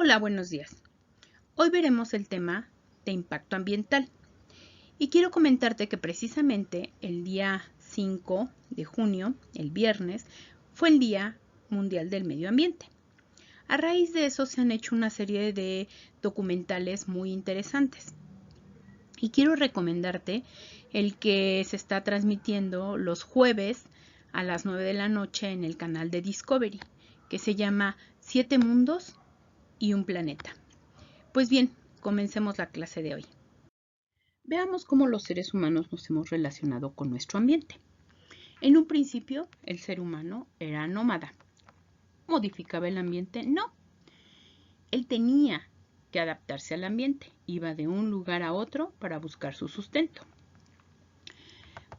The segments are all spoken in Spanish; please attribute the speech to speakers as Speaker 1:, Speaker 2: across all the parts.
Speaker 1: Hola, buenos días. Hoy veremos el tema de impacto ambiental. Y quiero comentarte que precisamente el día 5 de junio, el viernes, fue el Día Mundial del Medio Ambiente. A raíz de eso se han hecho una serie de documentales muy interesantes. Y quiero recomendarte el que se está transmitiendo los jueves a las 9 de la noche en el canal de Discovery, que se llama 7 mundos y un planeta. Pues bien, comencemos la clase de hoy. Veamos cómo los seres humanos nos hemos relacionado con nuestro ambiente. En un principio, el ser humano era nómada. ¿Modificaba el ambiente? No. Él tenía que adaptarse al ambiente. Iba de un lugar a otro para buscar su sustento.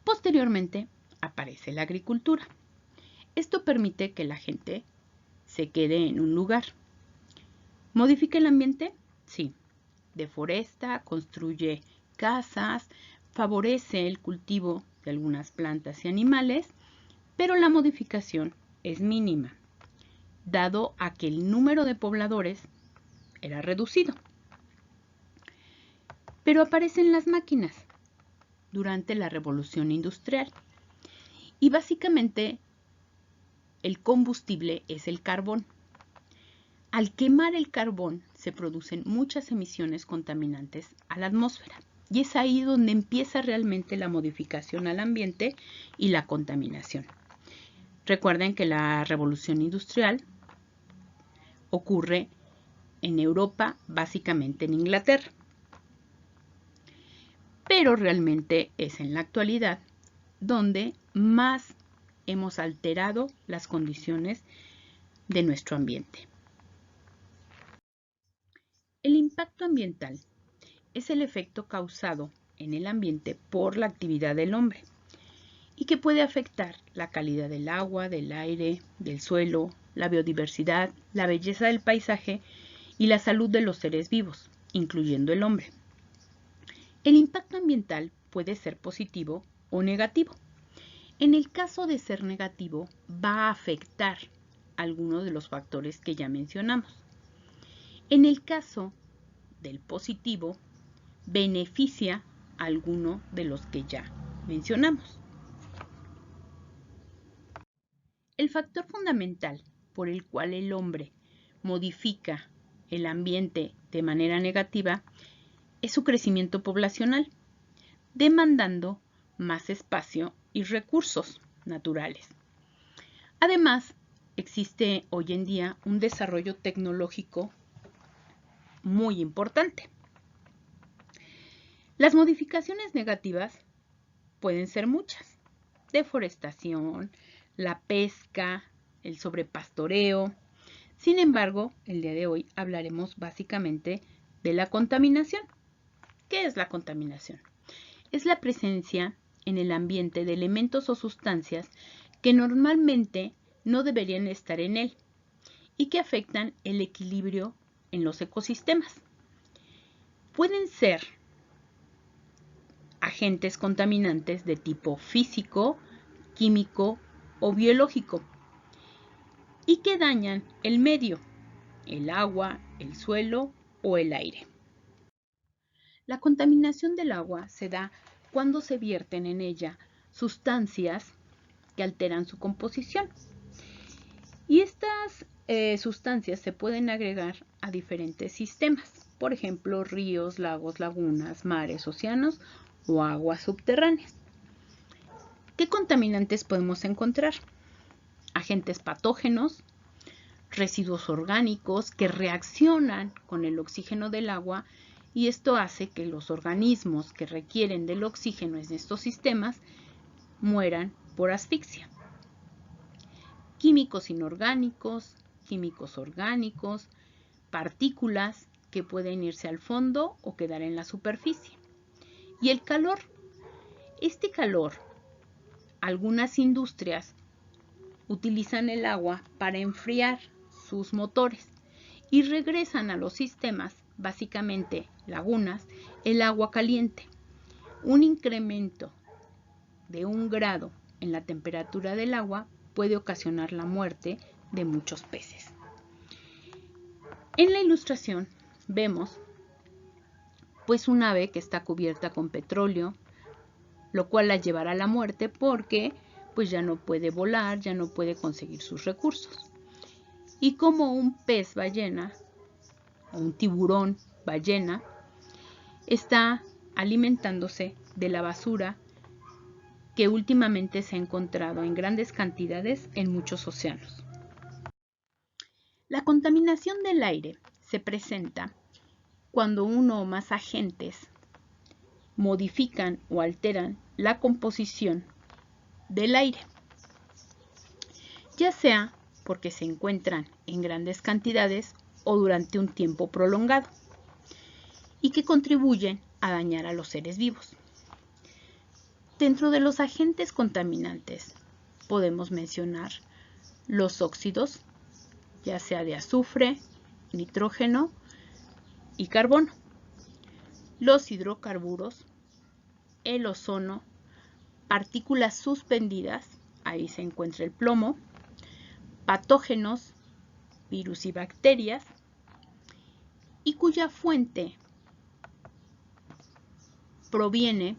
Speaker 1: Posteriormente, aparece la agricultura. Esto permite que la gente se quede en un lugar. ¿Modifica el ambiente? Sí. Deforesta, construye casas, favorece el cultivo de algunas plantas y animales, pero la modificación es mínima, dado a que el número de pobladores era reducido. Pero aparecen las máquinas durante la revolución industrial y básicamente el combustible es el carbón. Al quemar el carbón se producen muchas emisiones contaminantes a la atmósfera y es ahí donde empieza realmente la modificación al ambiente y la contaminación. Recuerden que la revolución industrial ocurre en Europa, básicamente en Inglaterra, pero realmente es en la actualidad donde más hemos alterado las condiciones de nuestro ambiente. El impacto ambiental es el efecto causado en el ambiente por la actividad del hombre y que puede afectar la calidad del agua, del aire, del suelo, la biodiversidad, la belleza del paisaje y la salud de los seres vivos, incluyendo el hombre. El impacto ambiental puede ser positivo o negativo. En el caso de ser negativo, va a afectar algunos de los factores que ya mencionamos. En el caso del positivo, beneficia a alguno de los que ya mencionamos. El factor fundamental por el cual el hombre modifica el ambiente de manera negativa es su crecimiento poblacional, demandando más espacio y recursos naturales. Además, existe hoy en día un desarrollo tecnológico muy importante. Las modificaciones negativas pueden ser muchas: deforestación, la pesca, el sobrepastoreo. Sin embargo, el día de hoy hablaremos básicamente de la contaminación. ¿Qué es la contaminación? Es la presencia en el ambiente de elementos o sustancias que normalmente no deberían estar en él y que afectan el equilibrio en los ecosistemas. Pueden ser agentes contaminantes de tipo físico, químico o biológico y que dañan el medio, el agua, el suelo o el aire. La contaminación del agua se da cuando se vierten en ella sustancias que alteran su composición. Y estas sustancias se pueden agregar a diferentes sistemas, por ejemplo, ríos, lagos, lagunas, mares, océanos o aguas subterráneas. ¿Qué contaminantes podemos encontrar? Agentes patógenos, residuos orgánicos que reaccionan con el oxígeno del agua y esto hace que los organismos que requieren del oxígeno en estos sistemas mueran por asfixia. Químicos inorgánicos, químicos orgánicos, partículas que pueden irse al fondo o quedar en la superficie. Y el calor. Este calor, algunas industrias utilizan el agua para enfriar sus motores y regresan a los sistemas, básicamente lagunas, el agua caliente. Un incremento de 1 grado en la temperatura del agua puede ocasionar la muerte de muchos peces. En la ilustración vemos pues un ave que está cubierta con petróleo, lo cual la llevará a la muerte porque pues ya no puede volar, ya no puede conseguir sus recursos. Y como un pez ballena o un tiburón ballena está alimentándose de la basura que últimamente se ha encontrado en grandes cantidades en muchos océanos. La contaminación del aire se presenta cuando uno o más agentes modifican o alteran la composición del aire, ya sea porque se encuentran en grandes cantidades o durante un tiempo prolongado, y que contribuyen a dañar a los seres vivos. Dentro de los agentes contaminantes podemos mencionar los óxidos, ya sea de azufre, nitrógeno y carbono, los hidrocarburos, el ozono, partículas suspendidas, ahí se encuentra el plomo, patógenos, virus y bacterias, y cuya fuente proviene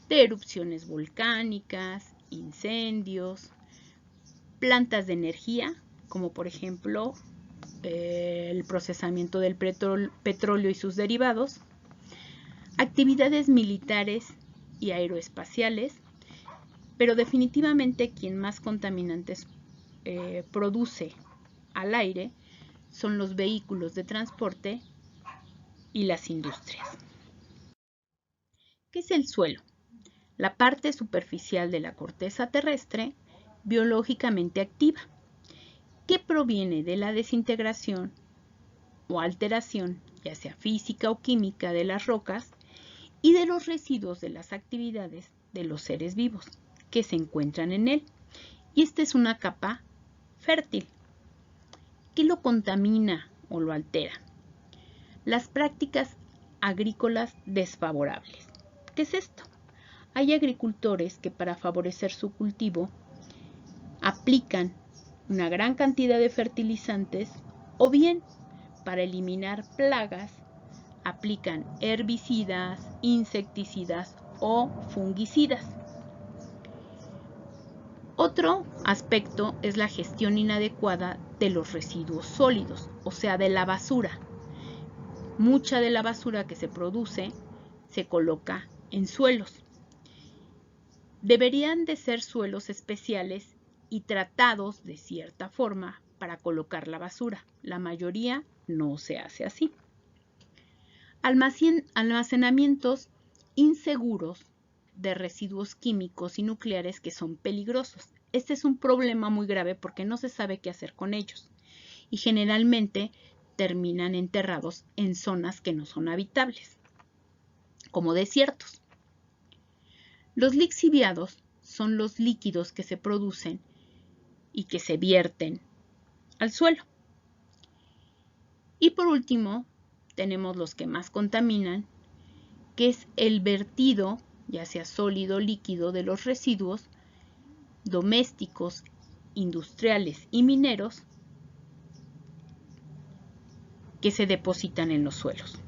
Speaker 1: de erupciones volcánicas, incendios, plantas de energía, como por ejemplo el procesamiento del petróleo y sus derivados, actividades militares y aeroespaciales, pero definitivamente quien más contaminantes produce al aire son los vehículos de transporte y las industrias. ¿Qué es el suelo? La parte superficial de la corteza terrestre biológicamente activa, que proviene de la desintegración o alteración, ya sea física o química, de las rocas y de los residuos de las actividades de los seres vivos que se encuentran en él. Y esta es una capa fértil. ¿Qué lo contamina o lo altera? Las prácticas agrícolas desfavorables. ¿Qué es esto? Hay agricultores que para favorecer su cultivo aplican una gran cantidad de fertilizantes o bien para eliminar plagas aplican herbicidas, insecticidas o fungicidas. Otro aspecto es la gestión inadecuada de los residuos sólidos, o sea, de la basura. Mucha de la basura que se produce se coloca en suelos. Deberían de ser suelos especiales y tratados de cierta forma para colocar la basura. La mayoría no se hace así. Almacenamientos inseguros de residuos químicos y nucleares que son peligrosos. Este es un problema muy grave porque no se sabe qué hacer con ellos y generalmente terminan enterrados en zonas que no son habitables, como desiertos. Los lixiviados son los líquidos que se producen y que se vierten al suelo. Y por último, tenemos los que más contaminan, que es el vertido, ya sea sólido o líquido, de los residuos domésticos, industriales y mineros que se depositan en los suelos.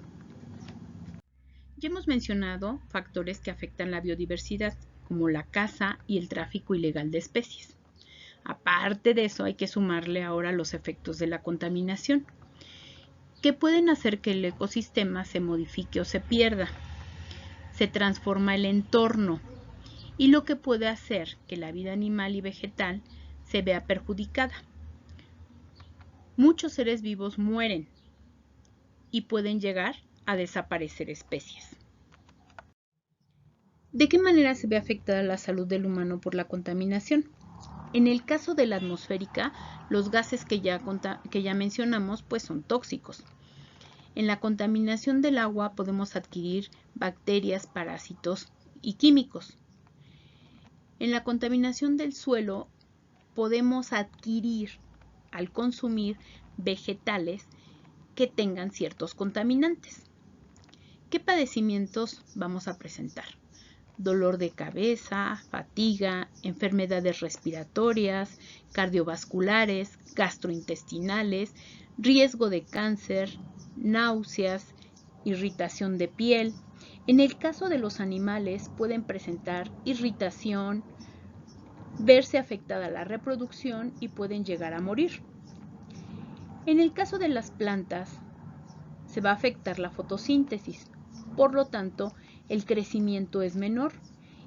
Speaker 1: Ya hemos mencionado factores que afectan la biodiversidad, como la caza y el tráfico ilegal de especies. Aparte de eso, hay que sumarle ahora los efectos de la contaminación, que pueden hacer que el ecosistema se modifique o se pierda. Se transforma el entorno y lo que puede hacer que la vida animal y vegetal se vea perjudicada. Muchos seres vivos mueren y pueden llegar a desaparecer especies. ¿De qué manera se ve afectada la salud del humano por la contaminación? En el caso de la atmosférica, los gases que ya mencionamos pues son tóxicos. En la contaminación del agua podemos adquirir bacterias, parásitos y químicos. En la contaminación del suelo podemos adquirir al consumir vegetales que tengan ciertos contaminantes. ¿Qué padecimientos vamos a presentar? Dolor de cabeza, fatiga, enfermedades respiratorias, cardiovasculares, gastrointestinales, riesgo de cáncer, náuseas, irritación de piel. En el caso de los animales pueden presentar irritación, verse afectada la reproducción y pueden llegar a morir. En el caso de las plantas, se va a afectar la fotosíntesis, por lo tanto, el crecimiento es menor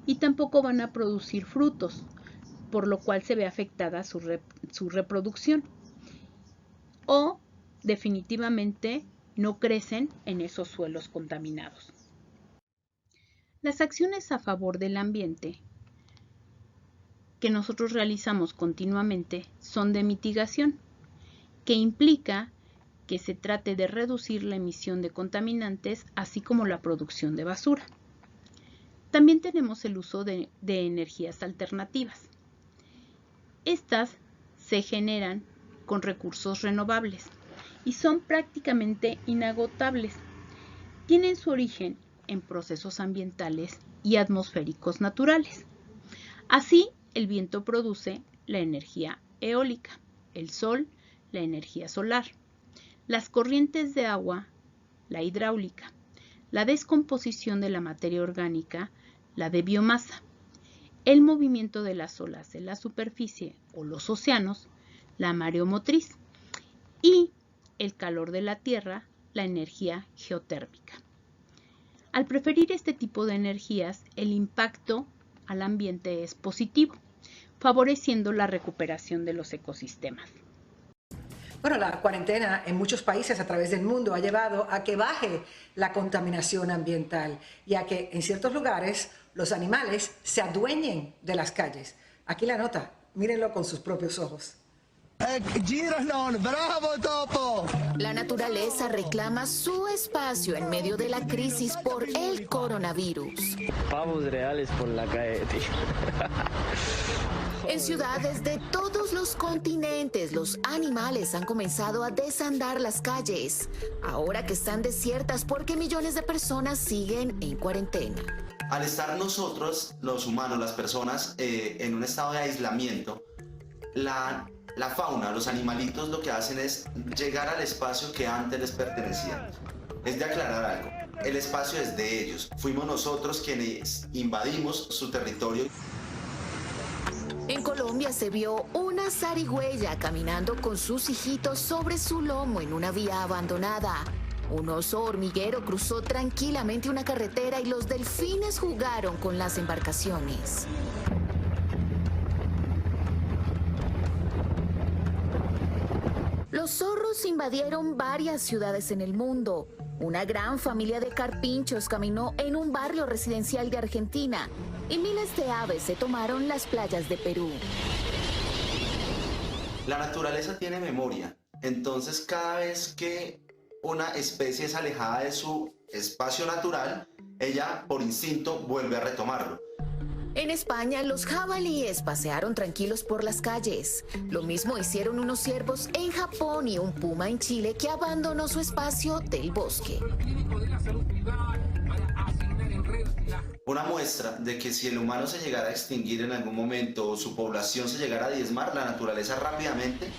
Speaker 1: y tampoco van a producir frutos, por lo cual se ve afectada su reproducción. O definitivamente no crecen en esos suelos contaminados. Las acciones a favor del ambiente que nosotros realizamos continuamente son de mitigación, que implica que se trate de reducir la emisión de contaminantes, así como la producción de basura. También tenemos el uso de energías alternativas. Estas se generan con recursos renovables y son prácticamente inagotables. Tienen su origen en procesos ambientales y atmosféricos naturales. Así, el viento produce la energía eólica, el sol, la energía solar, las corrientes de agua, la hidráulica, la descomposición de la materia orgánica, la de biomasa, el movimiento de las olas en la superficie o los océanos, la mareomotriz, y el calor de la tierra, la energía geotérmica. Al preferir este tipo de energías, el impacto al ambiente es positivo, favoreciendo la recuperación de los ecosistemas.
Speaker 2: Bueno, la cuarentena en muchos países a través del mundo ha llevado a que baje la contaminación ambiental y a que en ciertos lugares los animales se adueñen de las calles. Aquí la nota, mírenlo con sus propios ojos.
Speaker 3: ¡Bravo, Topo!
Speaker 4: La naturaleza reclama su espacio en medio de la crisis por el coronavirus.
Speaker 5: Pavos reales por la calle, tío.
Speaker 4: En ciudades de todos los continentes, los animales han comenzado a desandar las calles, ahora que están desiertas porque millones de personas siguen en cuarentena.
Speaker 6: Al estar nosotros, los humanos, las personas, en un estado de aislamiento, la fauna, los animalitos lo que hacen es llegar al espacio que antes les pertenecía. Es de aclarar algo, el espacio es de ellos. Fuimos nosotros quienes invadimos su territorio.
Speaker 4: En Colombia se vio una zarigüeya caminando con sus hijitos sobre su lomo en una vía abandonada. Un oso hormiguero cruzó tranquilamente una carretera y los delfines jugaron con las embarcaciones. Los zorros invadieron varias ciudades en el mundo. Una gran familia de carpinchos caminó en un barrio residencial de Argentina y miles de aves se tomaron las playas de Perú.
Speaker 6: La naturaleza tiene memoria, entonces cada vez que una especie es alejada de su espacio natural, ella por instinto vuelve a retomarlo.
Speaker 4: En España, los jabalíes pasearon tranquilos por las calles. Lo mismo hicieron unos ciervos en Japón y un puma en Chile que abandonó su espacio del bosque.
Speaker 6: Una muestra de que si el humano se llegara a extinguir en algún momento o su población se llegara a diezmar, la naturaleza rápidamente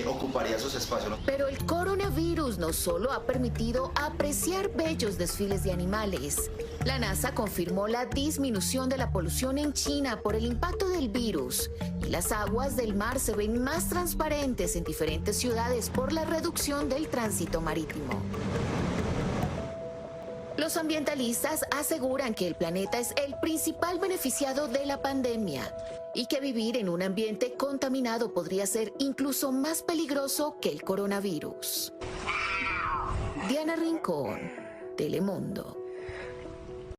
Speaker 6: ocuparía esos espacios.
Speaker 4: Pero el coronavirus no solo ha permitido apreciar bellos desfiles de animales. La NASA confirmó la disminución de la polución en China por el impacto del virus y las aguas del mar se ven más transparentes en diferentes ciudades por la reducción del tránsito marítimo. Los ambientalistas aseguran que el planeta es el principal beneficiado de la pandemia y que vivir en un ambiente contaminado podría ser incluso más peligroso que el coronavirus. Diana Rincón, Telemundo.